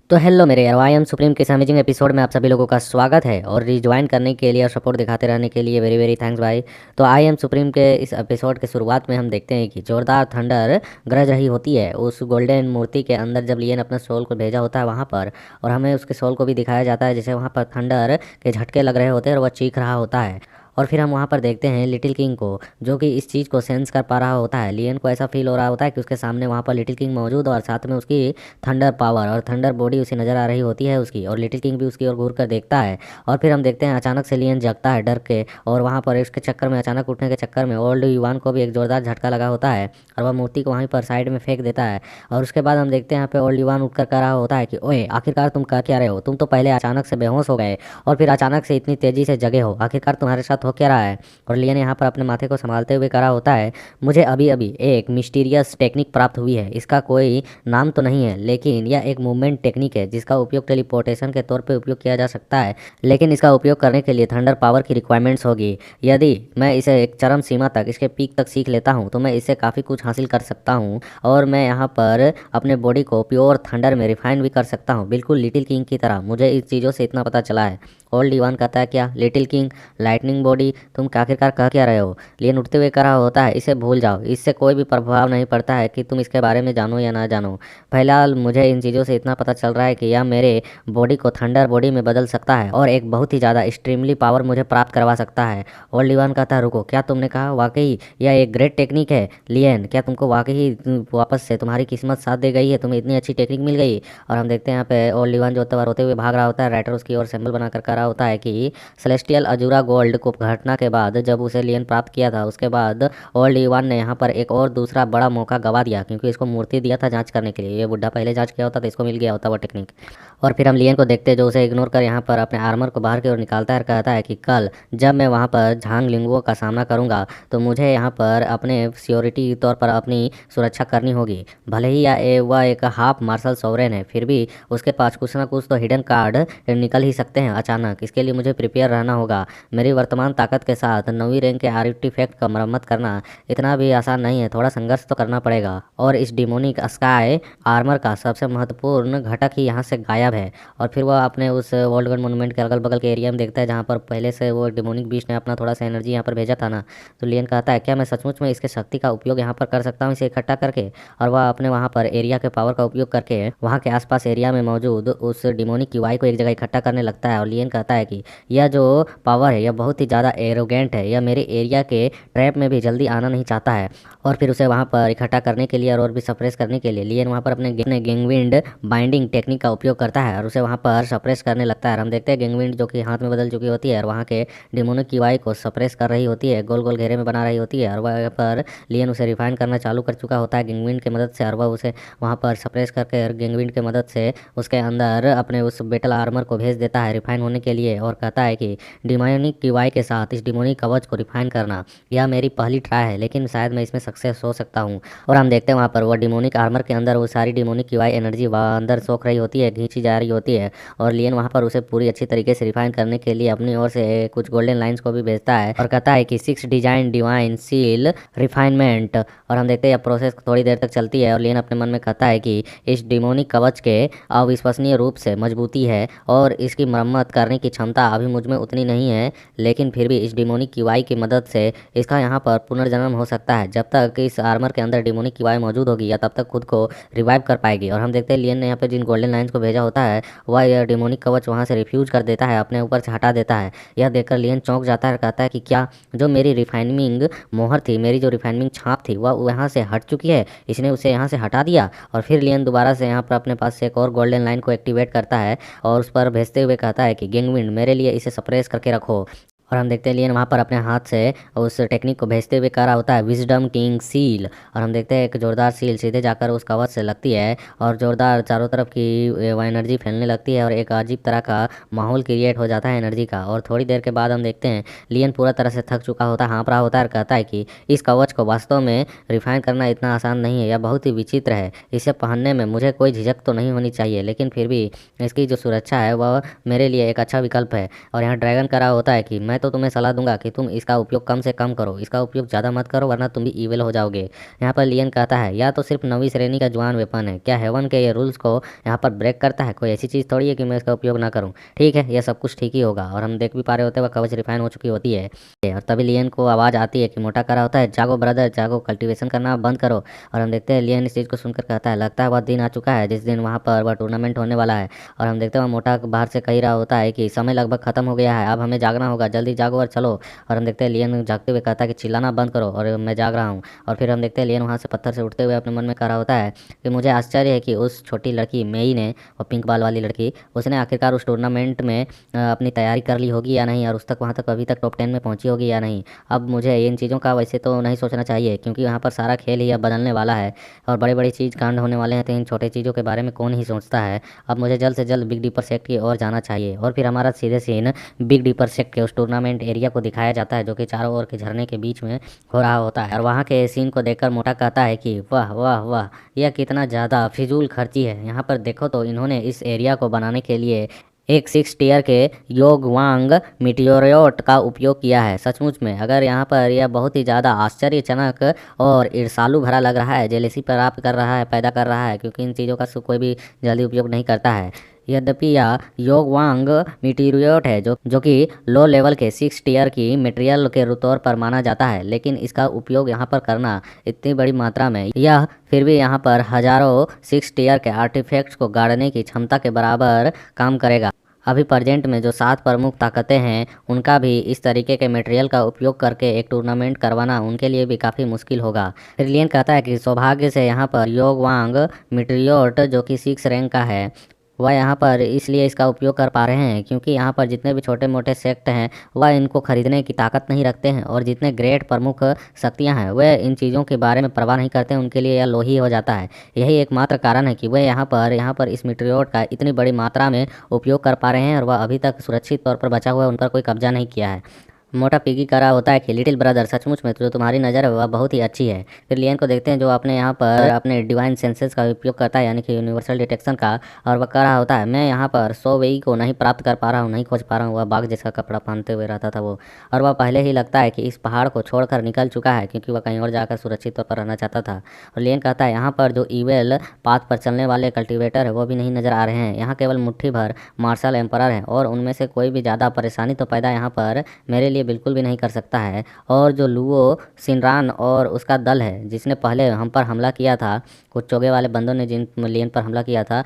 तो हेलो मेरे यार, आई एम सुप्रीम के इस अमेजिंग एपिसोड में आप सभी लोगों का स्वागत है। और रिज्वाइन करने के लिए और सपोर्ट दिखाते रहने के लिए वेरी वेरी थैंक्स भाई। तो आई एम सुप्रीम के इस एपिसोड के शुरुआत में हम देखते हैं कि जोरदार थंडर गरज रही होती है उस गोल्डन मूर्ति के अंदर, जब लियन अपना सोल को भेजा होता है वहाँ पर। और हमें उसके सोल को भी दिखाया जाता है जैसे वहाँ पर थंडर के झटके लग रहे होते हैं और वह चीख रहा होता है। और फिर हम वहाँ पर देखते हैं लिटिल किंग को, जो कि इस चीज़ को सेंस कर पा रहा होता है। लियन को ऐसा फील हो रहा होता है कि उसके सामने वहाँ पर लिटिल किंग मौजूद और साथ में उसकी थंडर पावर और थंडर बॉडी उसे नजर आ रही होती है उसकी। और लिटिल किंग भी उसकी ओर घूर कर देखता है। और फिर हम देखते हैं अचानक से लियन जगता है डर के, और वहाँ पर इसके चक्कर में, अचानक उठने के चक्कर में ओल्ड युवान को भी एक जोरदार झटका लगा होता है और वह मूर्ति को वहीं पर साइड में फेंक देता है। और उसके बाद हम देखते हैं यहाँ पे ओल्ड युवान उठकर कह रहा होता है कि ओए, आखिरकार तुम कर क्या रहे हो? तुम तो पहले अचानक से बेहोश हो गए और फिर अचानक से इतनी तेजी से जगे हो। आखिरकार तुम्हारे साथ हो क्या रहा है? और लियन यहाँ पर अपने माथे को संभालते हुए कह रहा होता है, मुझे अभी अभी एक मिस्टीरियस टेक्निक प्राप्त हुई है। इसका कोई नाम तो नहीं है, लेकिन यह एक मूवमेंट टेक्निक है जिसका उपयोग टेलीपोर्टेशन के तौर पे उपयोग किया जा सकता है। लेकिन इसका उपयोग करने के लिए थंडर पावर की रिक्वायरमेंट्स होगी। यदि मैं इसे एक चरम सीमा तक, इसके पीक तक सीख लेता हूँ तो मैं इससे काफ़ी कुछ हासिल कर सकता हूँ और मैं यहाँ पर अपने बॉडी को प्योर थंडर में रिफाइन भी कर सकता हूँ, बिल्कुल लिटिल किंग की तरह। मुझे इस चीज़ों से इतना पता चला है। ओल्ड ईवान कहता है, क्या लिटिल किंग, लाइटनिंग बॉडी, तुम आखिरकार कह क्या रहे हो? लियन उठते हुए कह रहा होता है, इसे भूल जाओ, इससे कोई भी प्रभाव नहीं पड़ता है कि तुम इसके बारे में जानो या ना जानो। फिलहाल मुझे इन चीज़ों से इतना पता चल रहा है कि यह मेरे बॉडी को थंडर बॉडी में बदल सकता है और एक बहुत ही ज़्यादा एक्सट्रीमली पावर मुझे प्राप्त करवा सकता है। ओल्ड ईवान कहता है, रुको, क्या तुमने कहा? वाकई यह एक ग्रेट टेक्निक है लियन, क्या तुमको वाकई ही वापस से तुम्हारी किस्मत साथ दे गई है? तुम्हें इतनी अच्छी टेक्निक मिल गई? और हम देखते हैं यहाँ पे ओल्ड ईवान जो होते हुए भाग रहा होता है। राइटर उसकी ओर सिंबल बनाकर कह रहा होता है कि सेलेस्टियल अजूरा गोल्ड को घटना के बाद, जब उसे लियन प्राप्त किया था, उसके बाद ओल्ड ईवान ने यहाँ पर एक और दूसरा बड़ा मौका गवा दिया, क्योंकि इसको मूर्ति दिया था जांच करने के लिए। ये बुढ़ा पहले जांच किया होता तो इसको मिल गया होता वो टेक्निक। और फिर हम लियन को देखते हैं जो उसे इग्नोर कर यहाँ पर अपने आर्मर को बाहर की ओर निकालता है और कहता है कि कल जब मैं वहाँ पर झांग लिंगुओं का सामना करूँगा तो मुझे यहाँ पर अपने सिक्योरिटी तौर पर अपनी सुरक्षा करनी होगी। भले ही वह एक हाफ मार्शल सोवरेन है, फिर भी उसके पास कुछ ना कुछ तो हिडन कार्ड निकल ही सकते हैं अचानक। इसके लिए मुझे प्रिपेयर रहना होगा। मेरी वर्तमान ताकत के साथ 9वीं रैंक के आर्टिफैक्ट का मरम्मत करना इतना भी आसान नहीं है, थोड़ा संघर्ष तो करना पड़ेगा। और इस डिमोनिक स्काई आर्मर का सबसे महत्वपूर्ण घटक ही यहाँ से गायब है। और फिर वह अपने उस वर्ल्ड गन मोन्यूमेंट के अगल बगल के एरिया में देखता है जहाँ पर पहले से वो डिमोनिक बीस्ट ने अपना थोड़ा सा एनर्जी यहाँ पर भेजा था ना। तो लियन कहता है, क्या मैं सचमुच में इसके शक्ति का उपयोग यहाँ पर कर सकता हूँ, इसे इकट्ठा करके? और वह अपने वहाँ पर एरिया के पावर का उपयोग करके वहाँ के आसपास एरिया में मौजूद उस डिमोनिक क्यूआई को एक जगह इकट्ठा करने लगता है। और लियन कहता है कि यह जो पावर है यह बहुत ही ज़्यादा एरोगेंट है, यह मेरे एरिया के ट्रैप में भी जल्दी आना नहीं चाहता है। और फिर उसे वहाँ पर इकट्ठा करने के लिए और भी सप्रेस करने के लिए लियन वहाँ पर अपने गैंगविंड बाइंडिंग टेक्निक का उपयोग करता है और उसे वहाँ पर सप्रेस करने लगता है। और हम देखते हैं गैंगविंड जो कि हाथ में बदल चुकी होती है और वहाँ के डिमोनिक क्यूआई को सप्रेस कर रही होती है, गोल गोल घेरे में बना रही होती है। और वहाँ पर लियन उसे रिफाइन करना चालू कर चुका होता है गैंगविंड की मदद से, और वह उसे वहाँ पर सप्रेस करके गैंगविंड की मदद से उसके अंदर अपने उस बेटल आर्मर को भेज देता है रिफाइन होने के लिए। और कहता है कि डिमोनिक क्यूआई के साथ इस डिमोनिक कवच को रिफाइन करना यह मेरी पहली ट्राई है, लेकिन शायद मैं इसमें सक्सेस हो सकता हूँ। और हम देखते हैं वहाँ पर वो डिमोनिक आर्मर के अंदर वो सारी डिमोनिक क्यूआई एनर्जी वहाँ अंदर सोख रही होती है, खींची जा रही होती है। और लियन वहाँ पर उसे पूरी अच्छी तरीके से रिफाइन करने के लिए अपनी ओर से कुछ गोल्डन लाइंस को भी भेजता है और कहता है कि 6 डिजाइन डिवाइन सील रिफाइनमेंट। और हम देखते हैं यह प्रोसेस थोड़ी देर तक चलती है और लियन अपने मन में कहता है कि इस डिमोनिक कवच के अविश्वसनीय रूप से मजबूती है और इसकी मरम्मत करने की क्षमता अभी मुझ में उतनी नहीं है, लेकिन फिर भी इस डिमोनिक क्यूआई की मदद से इसका यहाँ पर पुनर्जन्म हो सकता है। जब तक इस आर्मर के अंदर डिमोनिक क्यूआई मौजूद होगी या तब तक खुद को रिवाइव कर पाएगी। और हम देखते हैं लियन ने यहाँ पे जिन गोल्डन लाइंस को भेजा होता है वह यह डिमोनिक कवच वहाँ से रिफ्यूज कर देता है, अपने ऊपर से हटा देता है। यह देखकर लियन चौंक जाता है और कहता है कि क्या जो मेरी रिफाइनिंग मोहर थी, मेरी जो रिफाइनिंग छाप थी, वह यहाँ से हट चुकी है? इसने उसे यहाँ से हटा दिया। और फिर लियन दोबारा से यहाँ पर अपने पास से एक और गोल्डन लाइन को एक्टिवेट करता है और उस पर भेजते हुए कहता है कि गैंगविंड, मेरे लिए इसे सप्रेस करके रखो। और हम देखते हैं लियन वहाँ पर अपने हाथ से उस टेक्निक को भेजते हुए कह रहा होता है विजडम किंग सील। और हम देखते हैं एक जोरदार सील सीधे जाकर उस कवच से लगती है और जोरदार चारों तरफ की वो एनर्जी फैलने लगती है और एक अजीब तरह का माहौल क्रिएट हो जाता है एनर्जी का। और थोड़ी देर के बाद हम देखते हैं लियन पूरा तरह से थक चुका होता है, हाँफ रहा होता है और कहता है कि इस कवच को वास्तव में रिफाइन करना इतना आसान नहीं है, यह बहुत ही विचित्र है। इसे पहनने में मुझे कोई झिझक तो नहीं होनी चाहिए, लेकिन फिर भी इसकी जो सुरक्षा है वह मेरे लिए एक अच्छा विकल्प है। और यहाँ ड्रैगन कह रहा होता है कि मैं तो तुम्हें सलाह दूंगा कि तुम इसका उपयोग कम से कम करो, इसका उपयोग ज़्यादा मत करो वरना तुम भी ईविल हो जाओगे। यहाँ पर लियन कहता है या तो सिर्फ 9वीं श्रेणी का जवान वेपन है, क्या हेवन के ये रूल्स को यहाँ पर ब्रेक करता है? कोई ऐसी चीज़ थोड़ी है कि मैं इसका उपयोग ना करूँ। ठीक है, यह सब कुछ ठीक ही होगा। और हम देख भी पा रहे होते हैं वह कवच रिफाइन हो चुकी होती है और तभी लियन को आवाज़ आती है कि मोटा करा होता है, जागो ब्रदर जागो, कल्टीवेशन करना बंद करो। और हम देखते हैं लियन इस चीज़ को सुनकर कहता है लगता है वह दिन आ चुका है जिस दिन वहाँ पर वह टूर्नामेंट होने वाला है। और हम देखते हैं वह मोटा बाहर से कह रहा होता है कि समय लगभग खत्म हो गया है, अब हमें जागना होगा, जल्दी जागो और चलो। और हम देखते हैं लियन जागते हुए कहता है कि चिल्लाना बंद करो और मैं जाग रहा हूँ। और फिर हम देखते हैं लियन वहाँ से पत्थर से उठते हुए अपने मन में कह रहा होता है कि मुझे आश्चर्य है कि उस छोटी लड़की मेई ने, वो पिंक बाल वाली लड़की, उसने आखिरकार उस टूर्नामेंट में अपनी तैयारी कर ली होगी या नहीं, और उस तक वहाँ तक अभी तक टॉप 10 में पहुँची होगी या नहीं। अब मुझे इन चीज़ों का वैसे तो नहीं सोचना चाहिए क्योंकि यहाँ पर सारा खेल ही अब बदलने वाला है और बड़ी बड़ी चीज़ कांड होने वाले हैं, तो इन छोटे चीज़ों के बारे में कौन ही सोचता है। अब मुझे जल्द से जल्द बिग डीपर सेक्ट की ओर जाना चाहिए। और फिर हमारा सीधे सीन बिग डीपर सेक्ट के उस टूर्नामेंट एरिया को दिखाया जाता है जो कि चारों ओर के झरने के बीच में हो रहा होता है। और वहाँ के सीन को देखकर मोटा कहता है कि वाह वाह वाह, यह कितना ज़्यादा फिजूल खर्ची है। यहाँ पर देखो तो इन्होंने इस एरिया को बनाने के लिए एक 6 टियर के योगवांग मीटियोरोट का उपयोग किया है। सचमुच में अगर यहाँ पर यह बहुत ही ज़्यादा आश्चर्यजनक और ईर्ष्यालु भरा लग रहा है, जेलेसी प्राप्त कर रहा है, पैदा कर रहा है, क्योंकि इन चीज़ों का कोई भी जल्दी उपयोग नहीं करता है। यद्यपि यह योगवांग मीटियोरोट है जो कि लो लेवल के 6 टियर की मटेरियल के तौर पर माना जाता है, लेकिन इसका उपयोग यहाँ पर करना इतनी बड़ी मात्रा में, यह फिर भी यहाँ पर हजारों 6 टियर के आर्टिफैक्ट्स को गाड़ने की क्षमता के बराबर काम करेगा। अभी प्रेजेंट में जो 7 प्रमुख ताकतें हैं उनका भी इस तरीके के मटेरियल का उपयोग करके एक टूर्नामेंट करवाना उनके लिए भी काफ़ी मुश्किल होगा। फिर लियन कहता है कि सौभाग्य से यहाँ पर योगवांग मीटियोरोट जो कि 6 रैंक का है वह यहाँ पर इसलिए इसका उपयोग कर पा रहे हैं क्योंकि यहाँ पर जितने भी छोटे मोटे सेक्ट हैं वह इनको खरीदने की ताकत नहीं रखते हैं, और जितने ग्रेट प्रमुख शक्तियाँ हैं वह इन चीज़ों के बारे में परवाह नहीं करते हैं, उनके लिए यह लोही हो जाता है। यही एकमात्र कारण है कि वह यहाँ पर इस मीटियोरोट का इतनी बड़ी मात्रा में उपयोग कर पा रहे हैं और वह अभी तक सुरक्षित तौर पर बचा हुआ है, उन पर कोई कब्जा नहीं किया है। मोटा पिगी करा होता है कि लिटिल ब्रदर सचमुच में जो तुम्हारी नज़र है वह बहुत ही अच्छी है। फिर लियन को देखते हैं जो अपने यहाँ पर अपने डिवाइन सेंसेस का उपयोग करता है यानी कि यूनिवर्सल डिटेक्शन का, और वह कह रहा होता है मैं यहाँ पर सोवेई को नहीं प्राप्त कर पा रहा हूँ, नहीं खोज पा रहा हूँ। वह बाघ जैसा कपड़ा पहनते हुए रहता था वो, और वह पहले ही लगता है कि इस पहाड़ को छोड़कर निकल चुका है क्योंकि वह कहीं और जाकर सुरक्षित तौर पर रहना चाहता था। और लियन कहता है यहाँ पर जो ईवेल पाथ पर चलने वाले कल्टिवेटर है वो भी नहीं नजर आ रहे हैं, यहाँ केवल मुट्ठी भर मार्शल एम्परर हैं और उनमें से कोई भी ज़्यादा परेशानी तो पैदा यहाँ पर मेरे लिए बिल्कुल भी नहीं कर सकता है। और जो लुओ सिनरान और उसका दल है जिसने पहले हम पर हमला किया था, कुछ चोगे वाले बंदों ने जिन लियन पर हमला किया था,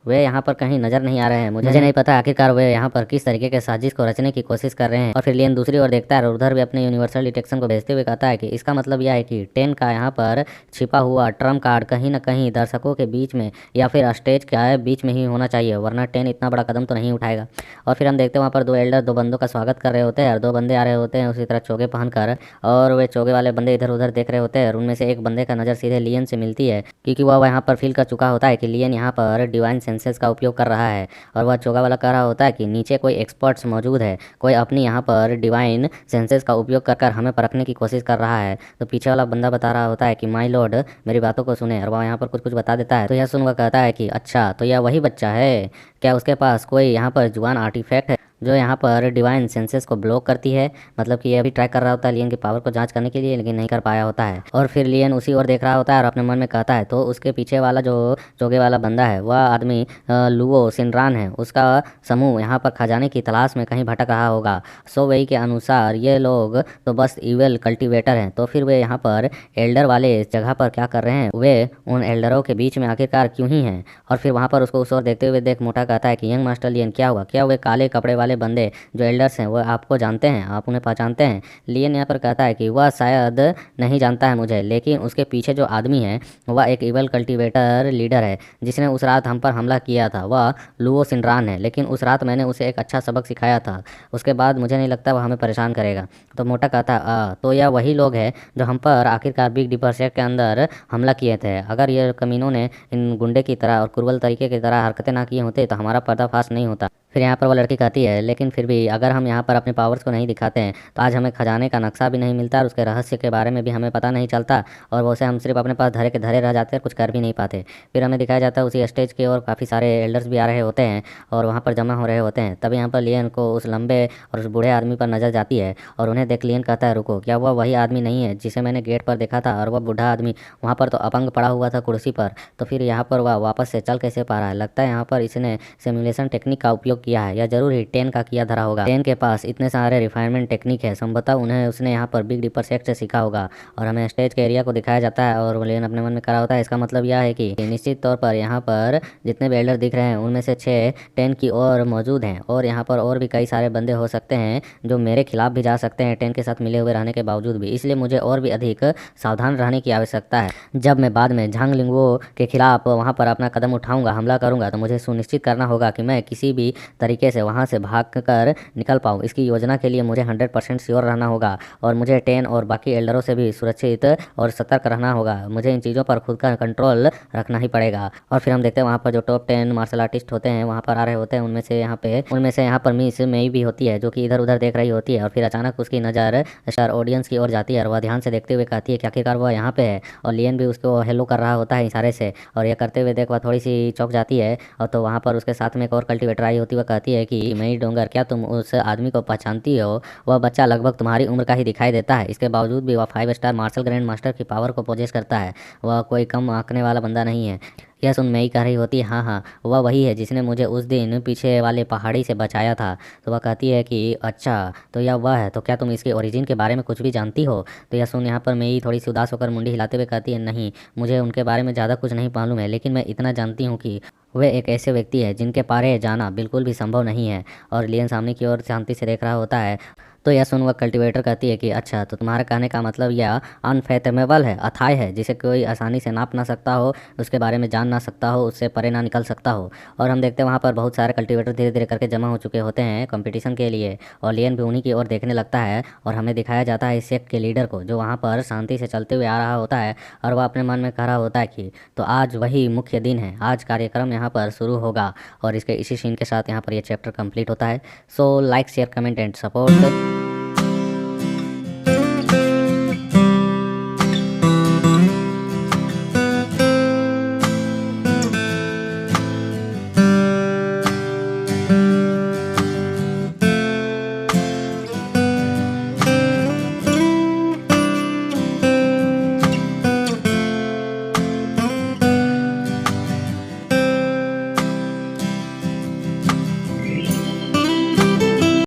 वे यहाँ पर कहीं नजर नहीं आ रहे हैं। मुझे नहीं पता आखिरकार वे यहाँ पर किस तरीके के साजिश को रचने की कोशिश कर रहे हैं। और फिर लियन दूसरी ओर देखता है और उधर भी अपने यूनिवर्सल डिटेक्शन को भेजते हुए कहता है कि इसका मतलब यह है कि 10 का यहाँ पर छिपा हुआ ट्रम्प कार्ड कहीं ना कहीं दर्शकों के बीच में या फिर स्टेज के बीच में ही होना चाहिए, वरना 10 इतना बड़ा कदम तो नहीं उठाएगा। और फिर हम देखते हैं वहाँ पर 2 एल्डर 2 बंदों का स्वागत कर रहे होते हैं और 2 बंदे आ रहे होते हैं उसी तरह चोगे पहनकर, और वे चोगे वाले बंदे इधर उधर देख रहे होते हैं और उनमें से एक बंदे का नज़र सीधे लियन से मिलती है क्योंकि वह यहाँ पर फील कर चुका होता है कि लियन यहाँ पर डिवाइन सेंसेस का उपयोग कर रहा है। और वह चोगा वाला कह रहा होता है कि नीचे कोई एक्सपर्ट्स मौजूद है, कोई अपनी यहाँ पर डिवाइन सेंसेस का उपयोग कर हमें परखने की कोशिश कर रहा है। तो पीछे वाला बंदा बता रहा होता है कि माय लॉर्ड मेरी बातों को सुने, और वह यहाँ पर कुछ कुछ बता देता है। तो यह सुनकर कहता है कि अच्छा तो यह वही बच्चा है, क्या उसके पास कोई यहाँ पर जुआन आर्टिफैक्ट है जो यहाँ पर डिवाइन सेंसेस को ब्लॉक करती है? मतलब कि यह भी ट्राई कर रहा होता है लियन की पावर को जांच करने के लिए, लेकिन नहीं कर पाया होता है। और फिर लियन उसी ओर देख रहा होता है और अपने मन में कहता है तो उसके पीछे वाला जो चोगे वाला बंदा है वह आदमी लुओ सिनरान है, उसका समूह यहाँ पर खजाने की तलाश में कहीं भटक रहा होगा। सो वही के अनुसार ये लोग तो बस इवेल कल्टिवेटर हैं, तो फिर वे यहाँ पर एल्डर वाले इस जगह पर क्या कर रहे हैं? वे उन एल्डरों के बीच में आखिरकार क्यों ही हैं? और फिर वहाँ पर उसको उस ओर देखते हुए देख मोटा कहता है कि यंग मास्टर लियन क्या हुआ, क्या वे काले कपड़े वाले बंदे जो एल्डर्स हैं वह आपको जानते हैं, आप उन्हें पहचानते हैं? लियन यहाँ पर कहता है कि वह शायद नहीं जानता है मुझे, लेकिन उसके पीछे जो आदमी है वह एक इवल कल्टिवेटर लीडर है जिसने उस रात हम पर हमला किया था। वह लुओ सिनरान है, लेकिन उस रात मैंने उसे एक अच्छा सबक सिखाया था, उसके बाद मुझे नहीं लगता वह हमें परेशान करेगा। तो मोटा कहता है तो यह वही लोग हैं जो हम पर आखिरकार बिग डीपर सेक्ट के अंदर हमला किए थे। अगर ये कमीनों ने इन गुंडे की तरह और क्रूवल तरीके की तरह हरकतें ना किए होते तो हमारा पर्दाफाश नहीं होता। फिर यहाँ पर वो लड़की कहती है, लेकिन फिर भी अगर हम यहाँ पर अपने पावर्स को नहीं दिखाते हैं तो आज हमें खजाने का नक्शा भी नहीं मिलता और उसके रहस्य के बारे में भी हमें पता नहीं चलता, और वो से हम सिर्फ अपने पास धरे के धरे रह जाते हैं, कुछ कर भी नहीं पाते। फिर हमें दिखाया जाता है उसी स्टेज की ओर काफ़ी सारे एल्डर्स भी आ रहे होते हैं और वहाँ पर जमा हो रहे होते हैं। तभी यहाँ पर लियन को उस लंबे और उस बूढ़े आदमी पर नजर जाती है और उन्हें देख लियन कहता है, रुको, क्या वह वही आदमी नहीं है जिसे मैंने गेट पर देखा था? और वह बूढ़ा आदमी वहाँ पर तो अपंग पड़ा हुआ था कुर्सी पर, तो फिर यहाँ पर वह वापस से चल कैसे पा रहा है? लगता है यहाँ पर इसने सिमुलेशन टेक्निक का उपयोग किया है, या जरूर ही टेन का किया धरा होगा। टेन के पास इतने सारे रिफाइनमेंट टेक्निक है, संभवतः उन्हें उसने यहाँ पर बिग डिपर सेट से सीखा होगा। और हमें स्टेज के एरिया को दिखाया जाता है और लेन अपने मन में करा होता है, इसका मतलब यह है कि निश्चित तौर पर यहाँ पर जितने भी एल्डर दिख रहे हैं उनमें से 6 टेन की ओर मौजूद हैं, और यहाँ पर और भी कई सारे बंदे हो सकते हैं जो मेरे खिलाफ भी जा सकते हैं टेन के साथ मिले हुए रहने के बावजूद भी। इसलिए मुझे और भी अधिक सावधान रहने की आवश्यकता है। जब मैं बाद में झांग लिंगुओ के खिलाफ वहाँ पर अपना कदम उठाऊंगा, हमला करूंगा, तो मुझे सुनिश्चित करना होगा कि मैं किसी भी तरीके से वहाँ से भाग कर निकल पाऊँ। इसकी योजना के लिए मुझे 100% श्योर रहना होगा और मुझे टेन और बाकी एल्डरों से भी सुरक्षित और सतर्क रहना होगा। मुझे इन चीज़ों पर खुद का कंट्रोल रखना ही पड़ेगा। और फिर हम देखते हैं वहाँ पर जो टॉप 10 मार्शल आर्टिस्ट होते हैं वहाँ पर आ रहे होते हैं। उनमें से यहाँ पर मिस मई भी होती है जो कि इधर उधर देख रही होती है, और फिर अचानक उसकी नज़र स्टार ऑडियंस की ओर जाती है और वह ध्यान से देखते हुए कहती है कि आखिरकार वह यहाँ पे है। और लियन भी उसको हेलो कर रहा होता है इशारे से, और यह करते हुए देख वह थोड़ी सी चौंक जाती है। और तो वहाँ पर उसके साथ में एक और कल्टिवेटर आई होती है। वह कहती है कि मई डोंगर, क्या तुम उस आदमी को पहचानती हो? वह बच्चा लगभग तुम्हारी उम्र का ही दिखाई देता है, इसके बावजूद भी वह 5 स्टार मार्शल ग्रैंड मास्टर की पावर को पोजेस करता है। वह कोई कम आंकने वाला बंदा नहीं है। यह सुन मई कह रही होती है, हाँ हाँ, वह वही है जिसने मुझे उस दिन पीछे वाले पहाड़ी से बचाया था। तो वह कहती है कि अच्छा, तो यह वह है, तो क्या तुम इसके ओरिजिन के बारे में कुछ भी जानती हो? तो यह सुन यहाँ पर मई थोड़ी सी उदास होकर मुंडी हिलाते हुए कहती है, नहीं, मुझे उनके बारे में ज़्यादा कुछ नहीं मालूम है, लेकिन मैं इतना जानती हूँ कि वे एक ऐसे व्यक्ति है जिनके पारे जाना बिल्कुल भी संभव नहीं है। और लियन सामने की ओर शांति से देख रहा होता है। तो यह सुन वह कल्टिवेटर कहती है कि अच्छा, तो तुम्हारा कहने का मतलब यह अनफेथमेबल है, अथाय है, जिसे कोई आसानी से नाप ना सकता हो, उसके बारे में जान ना सकता हो, उससे परे ना निकल सकता हो। और हम देखते हैं वहाँ पर बहुत सारे कल्टिवेटर धीरे धीरे करके जमा हो चुके होते हैं कंपटीशन के लिए, और लियन भी उन्हीं की ओर देखने लगता है। और हमें दिखाया जाता है इस सेक्ट के लीडर को, जो वहाँ पर शांति से चलते हुए आ रहा होता है, और वह अपने मन में कह रहा होता है कि तो आज वही मुख्य दिन है, आज कार्यक्रम यहाँ पर शुरू होगा। और इसके इसी सीन के साथ यहाँ पर यह चैप्टर कंप्लीट होता है। So like, share, comment and support.